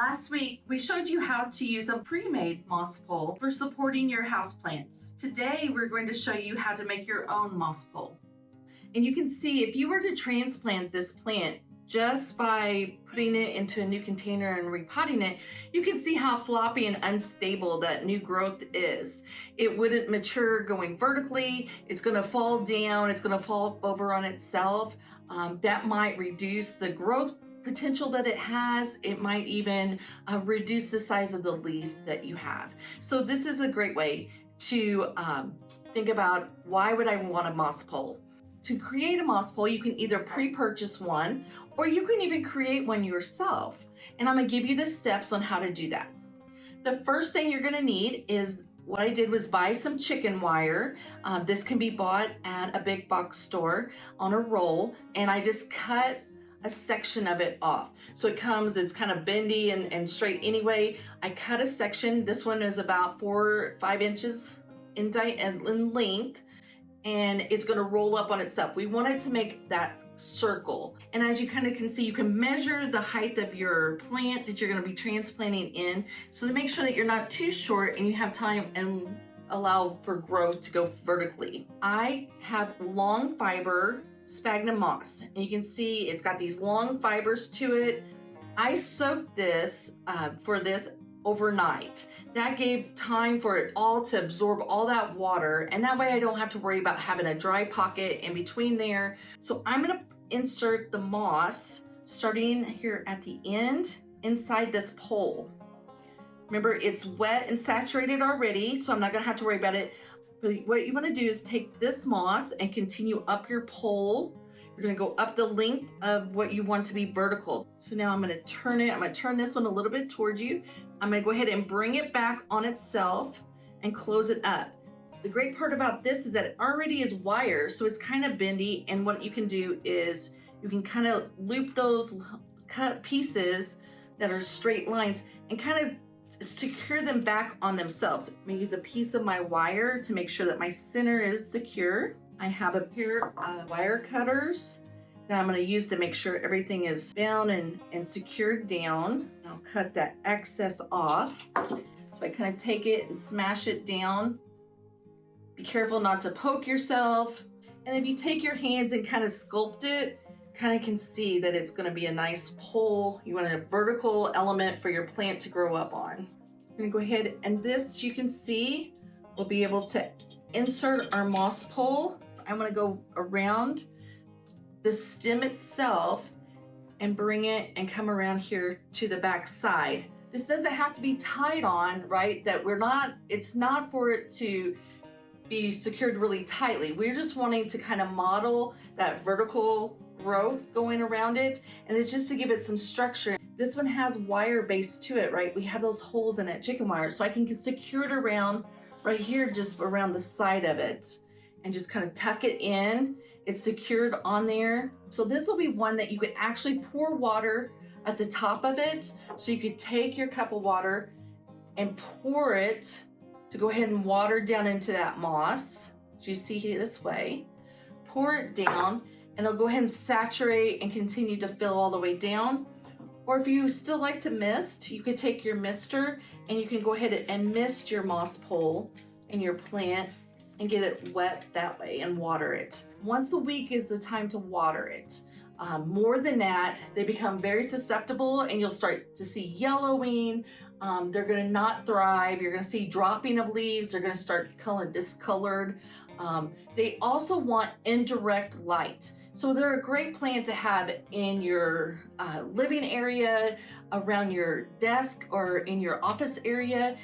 Last week, we showed you how to use a pre-made moss pole for supporting your houseplants. Today, we're going to show you how to make your own moss pole. And you can see if you were to transplant this plant just by putting it into a new container and repotting it, you can see how floppy and unstable that new growth is. It wouldn't mature going vertically. It's going to fall down. It's going to fall over on itself. That might reduce the growth potential that it has. It might even reduce the size of the leaf that you have. So this is a great way to think about, why would I want a moss pole? To create a moss pole, you can either pre-purchase one, or you can even create one yourself. And I'm gonna give you the steps on how to do that. The first thing you're gonna need is, what I did was buy some chicken wire. This can be bought at a big box store on a roll, and I just cut a section of it off. So it's kind of bendy and straight anyway. I cut a section. This one is about 4 or 5 inches in length, and it's gonna roll up on itself. We wanted to make that circle. And as you kind of can see, you can measure the height of your plant that you're gonna be transplanting in, so to make sure that you're not too short and you have time and allow for growth to go vertically. I have long fiber sphagnum moss, and you can see it's got these long fibers to it. I soaked this for this overnight. That gave time for it all to absorb all that water, and that way I don't have to worry about having a dry pocket in between there. So I'm gonna insert the moss starting here at the end inside this pole. Remember, it's wet and saturated already, so I'm not gonna have to worry about it. But what you want to do is take this moss and continue up your pole. You're going to go up the length of what you want to be vertical. So now I'm going to turn it. I'm going to turn this one a little bit towards you. I'm going to go ahead and bring it back on itself and close it up. The great part about this is that it already is wire, so it's kind of bendy. And what you can do is you can kind of loop those cut pieces that are straight lines and kind of secure them back on themselves. I'm gonna use a piece of my wire to make sure that my center is secure. I have a pair of wire cutters that I'm gonna use to make sure everything is down and secured down. I'll cut that excess off. So I kind of take it and smash it down. Be careful not to poke yourself. And if you take your hands and kind of sculpt it, kind of can see that it's going to be a nice pole. You want a vertical element for your plant to grow up on. I'm going to go ahead, and this, you can see, we'll be able to insert our moss pole. I'm going to go around the stem itself and bring it and come around here to the back side. This doesn't have to be tied on, right? It's not for it to be secured really tightly. We're just wanting to kind of model that vertical growth going around it, and it's just to give it some structure. This one has wire base to it, right? We have those holes in that chicken wire, so I can secure it around right here, just around the side of it, and just kind of tuck it in. It's secured on there. So this will be one that you could actually pour water at the top of it. So you could take your cup of water and pour it to go ahead and water down into that moss. So you see here this way, pour it down, and it'll go ahead and saturate and continue to fill all the way down. Or if you still like to mist, you could take your mister and you can go ahead and mist your moss pole and your plant and get it wet that way and water it. Once a week is the time to water it. More than that, they become very susceptible, and you'll start to see yellowing. They're gonna not thrive. You're gonna see dropping of leaves. They're gonna start discolored. They also want indirect light. So they're a great plant to have in your living area, around your desk, or in your office area.